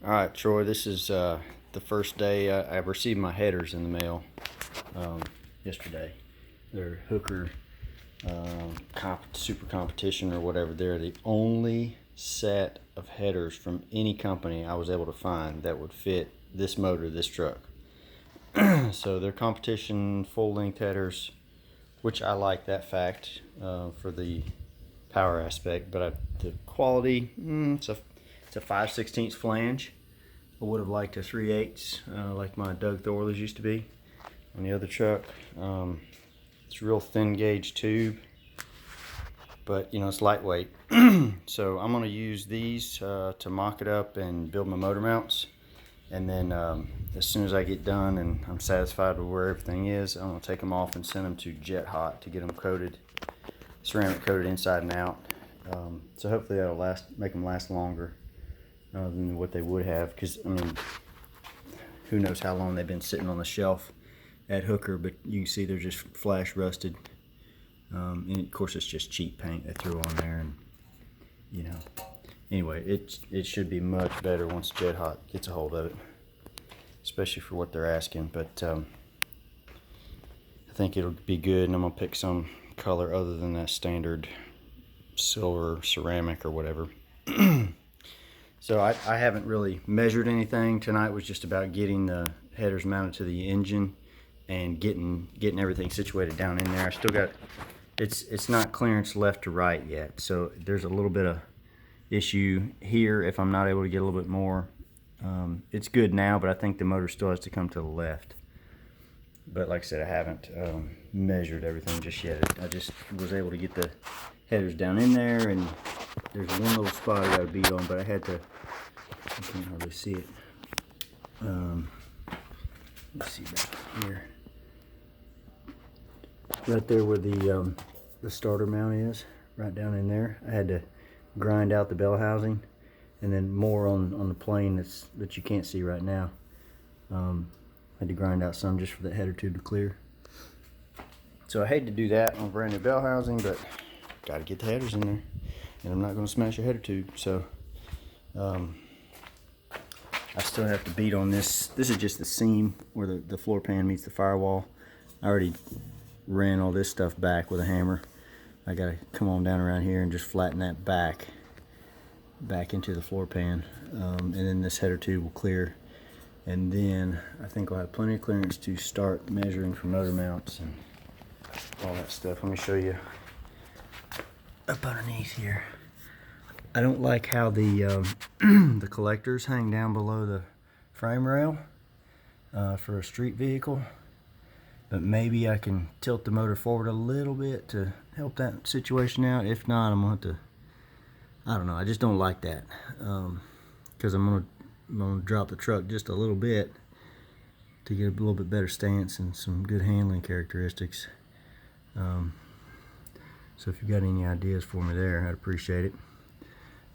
All right, Troy, this is the first day I received my headers in the mail um, yesterday. They're Hooker Super Competition or whatever. They're the only set of headers from any company I was able to find that would fit this motor, this truck. So they're competition full-length headers, which I like that fact for the power aspect. But the quality, it's a 5/16 flange. I would have liked a 3/8 like my Doug Thorley's used to be on the other truck. It's a real thin gauge tube, but you know it's lightweight. So I'm going to use these to mock it up and build my motor mounts. And then as soon as I get done and I'm satisfied with where everything is, I'm going to take them off and send them to Jet Hot to get them coated, ceramic coated inside and out. So hopefully that'll make them last longer than what they would have, because I mean, who knows how long they've been sitting on the shelf at Hooker, but you can see they're just flash rusted. And of course it's just cheap paint they threw on there, and you know, anyway, it should be much better once Jet Hot gets a hold of it, especially for what they're asking. But I think it'll be good, and I'm gonna pick some color other than that standard silver ceramic or whatever. So I haven't really measured anything. Tonight was just about getting the headers mounted to the engine and getting everything situated down in there. I still got, it's not clearance left to right yet, so there's a little bit of issue here if I'm not able to get a little bit more. It's good now, but I think the motor still has to come to the left. But like I said, I haven't measured everything just yet. I just was able to get the headers down in there, and there's one little spot I got to beat on, but I had to, I can't hardly see it. Let's see back here. Right there where the starter mount is, right down in there. I had to grind out the bell housing, and then more on the plane that you can't see right now. I had to grind out some just for the header tube to clear. So I hate to do that on a brand new bell housing, but got to get the headers in there, and I'm not going to smash a header tube. So I still have to beat on this. This is just the seam where the floor pan meets the firewall. I already ran all this stuff back with a hammer. I got to come on down around here and just flatten that back into the floor pan, and then this header tube will clear, and then I think I'll have plenty of clearance to start measuring for motor mounts and all that stuff. Let me show you up underneath here. I don't like how the the collectors hang down below the frame rail for a street vehicle, but maybe I can tilt the motor forward a little bit to help that situation out. If not, I'm going to have to, I don't know, I just don't like that, because I'm gonna drop the truck just a little bit to get a little bit better stance and some good handling characteristics. So if you've got any ideas for me there, I'd appreciate it.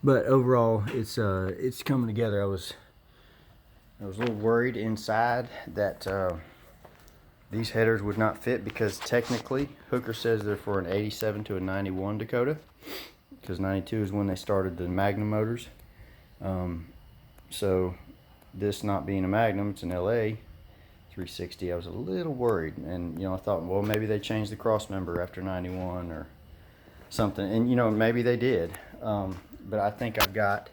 But overall, it's coming together. I was a little worried inside that these headers would not fit, because technically Hooker says they're for an 87 to a 91 Dakota, because 92 is when they started the Magnum motors. So this not being a Magnum, it's an LA 360. I was a little worried, and you know, I thought, well, maybe they changed the cross member after 91 or something, and you know, maybe they did. But I think I've got,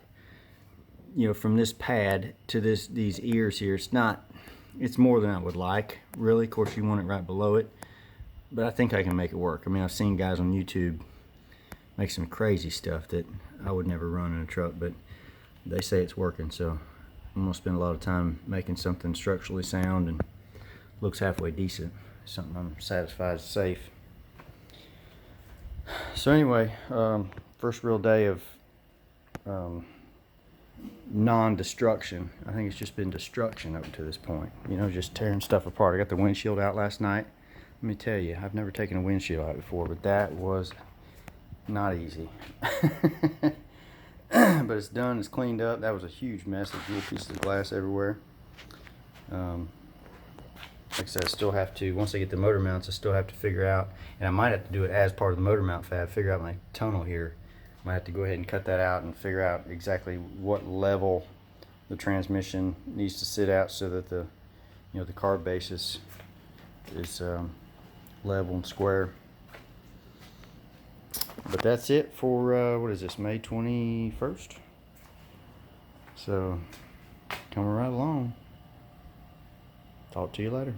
you know, from this pad to these ears here, it's more than I would like, really. Of course, you want it right below it, but I think I can make it work. I mean, I've seen guys on YouTube make some crazy stuff that I would never run in a truck, but they say it's working, so I'm gonna spend a lot of time making something structurally sound and looks halfway decent, something I'm satisfied is safe. So anyway, first real day of non-destruction. I think it's just been destruction up to this point, you know, just tearing stuff apart. I got the windshield out last night. Let me tell you, I've never taken a windshield out before, but that was not easy. But it's done, it's cleaned up. That was a huge mess of little pieces of glass everywhere. Like I said, I still have to, once I get the motor mounts, I still have to figure out, and I might have to do it as part of the motor mount fab, figure out my tunnel here. I might have to go ahead and cut that out and figure out exactly what level the transmission needs to sit out so that the the carb base is level and square. But that's it for what is this, May 21st? So coming right along. Talk to you later.